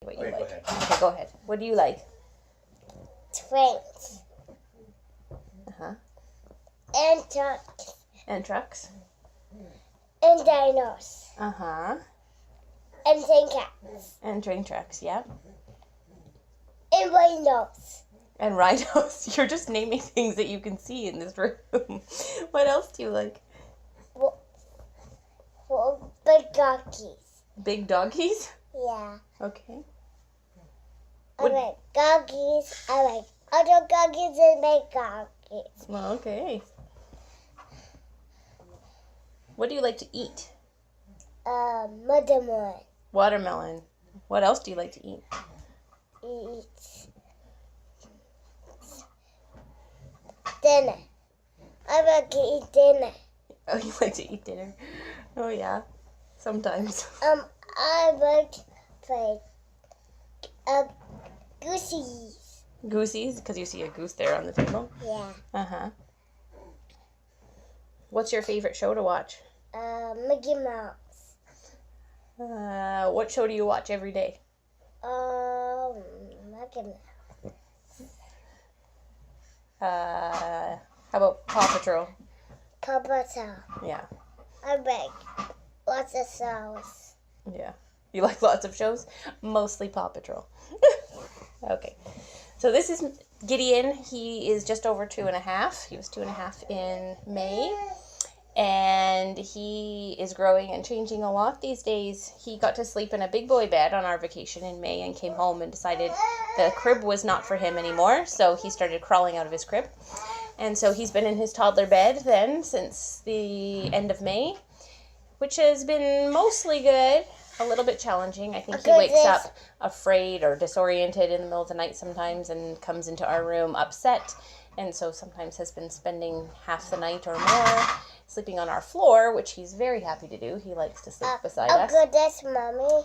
What you like? Go ahead. Okay, go ahead. What do you like? Trains. And trucks. And trucks. And dinos. And train cats. And train tracks, yeah. And rhinos. And rhinos. You're just naming things that you can see in this room. What else do you like? Big doggies. Big doggies? Yeah. Okay. I like doggies. I like other doggies and big doggies. Well, okay. What do you like to eat? Watermelon. Watermelon. What else do you like to eat? Dinner. I like to eat dinner. Oh, you like to eat dinner? Oh, yeah. Sometimes. I like to play goosies. Goosies? Because you see a goose there on the table? Yeah. What's your favorite show to watch? Mickey Mouse. What show do you watch every day? Mickey Mouse. How about Paw Patrol? Paw Patrol. Yeah. I like lots of shows. Yeah. You like lots of shows? Mostly Paw Patrol. Okay. So this is Gideon. He is just over 2.5. He was 2.5 in May. And he is growing and changing a lot these days. He got to sleep in a big boy bed on our vacation in May and came home and decided the crib was not for him anymore. So he started crawling out of his crib. And so he's been in his toddler bed then since the end of May, which has been mostly good. A little bit challenging. I think he wakes up afraid or disoriented in the middle of the night sometimes and comes into our room upset. And so sometimes has been spending half the night or more sleeping on our floor, which he's very happy to do. He likes to sleep beside us. Goodness, Mommy.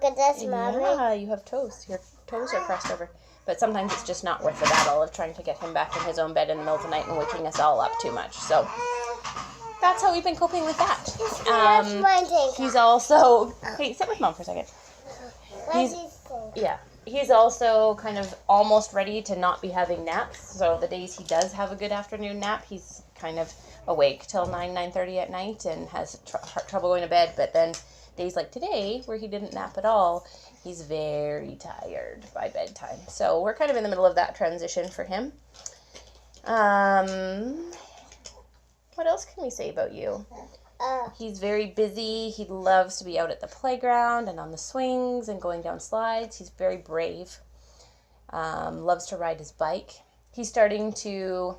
Goodness, Mommy. Yeah, you have toes. Your toes are crossed over. But sometimes it's just not worth the battle of trying to get him back in his own bed in the middle of the night and waking us all up too much. So that's how we've been coping with that. He's also... Hey, sit with Mom for a second. He's also kind of almost ready to not be having naps. So the days he does have a good afternoon nap, he's kind of awake till 9:30 at night and has trouble going to bed. But then days like today, where he didn't nap at all, he's very tired by bedtime. So we're kind of in the middle of that transition for him. What else can we say about you? He's very busy. He loves to be out at the playground and on the swings and going down slides. He's very brave. Loves to ride his bike. He's starting to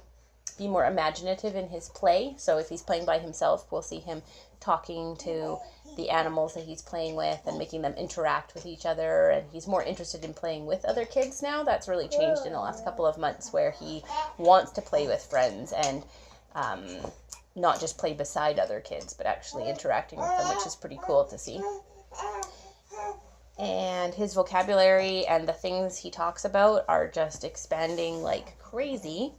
be more imaginative in his play. So if he's playing by himself, we'll see him talking to the animals that he's playing with and making them interact with each other. And he's more interested in playing with other kids now. That's really changed in the last couple of months, where he wants to play with friends and not just play beside other kids, but actually interacting with them, which is pretty cool to see. And his vocabulary and the things he talks about are just expanding like crazy.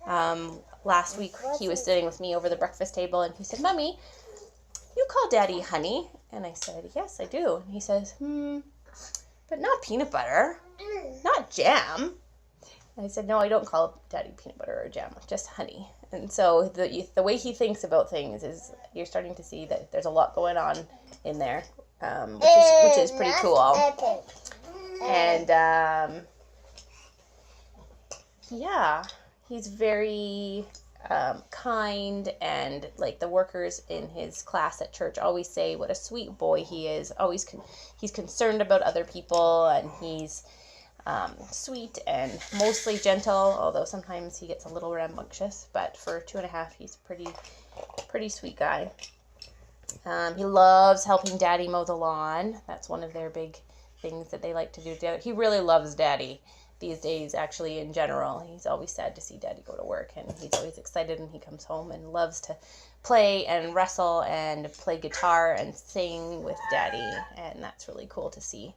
Last week he was sitting with me over the breakfast table and he said, "Mommy, you call Daddy honey?" And I said, "Yes, I do." And he says, "But not peanut butter, not jam." And I said, "No, I don't call Daddy peanut butter or jam, just honey." And so the way he thinks about things is, you're starting to see that there's a lot going on in there, which is pretty cool. And yeah, he's very kind, and like the workers in his class at church always say what a sweet boy he is. Always he's concerned about other people, and he's sweet and mostly gentle, although sometimes he gets a little rambunctious. But for 2.5, he's pretty sweet guy. He loves helping Daddy mow the lawn. That's one of their big things that they like to do together. He really loves Daddy these days, actually, in general. He's always sad to see Daddy go to work, and he's always excited when he comes home and loves to play and wrestle and play guitar and sing with Daddy, and that's really cool to see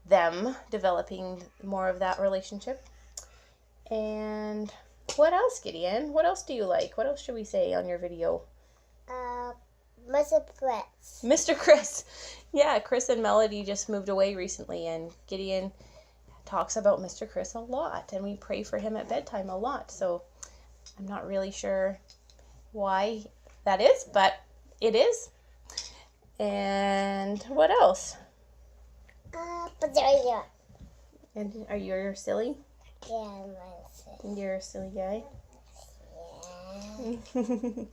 them developing more of that relationship. And what else, Gideon? What else do you like? What else should we say on your video? Mr. Chris. Mr. Chris. Yeah, Chris and Melody just moved away recently, and Gideon talks about Mr. Chris a lot, and we pray for him at bedtime a lot. So I'm not really sure why that is, but it is. And what else? But there you are. And are you silly? Yeah, I'm You're a silly guy. Yeah.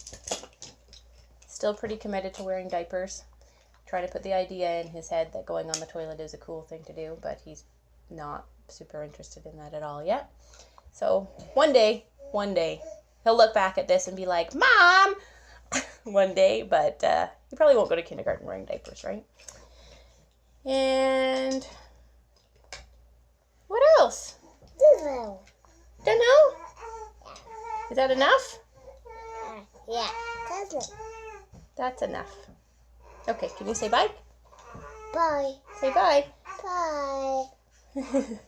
Still pretty committed to wearing diapers. Try to put the idea in his head that going on the toilet is a cool thing to do, but he's not super interested in that at all yet. So one day, he'll look back at this and be like, Mom! One day, but he probably won't go to kindergarten wearing diapers, right? And what else? Don't know? Is that enough? Yeah, that's it. That's enough. Okay, can you say bye? Bye. Say bye. Bye.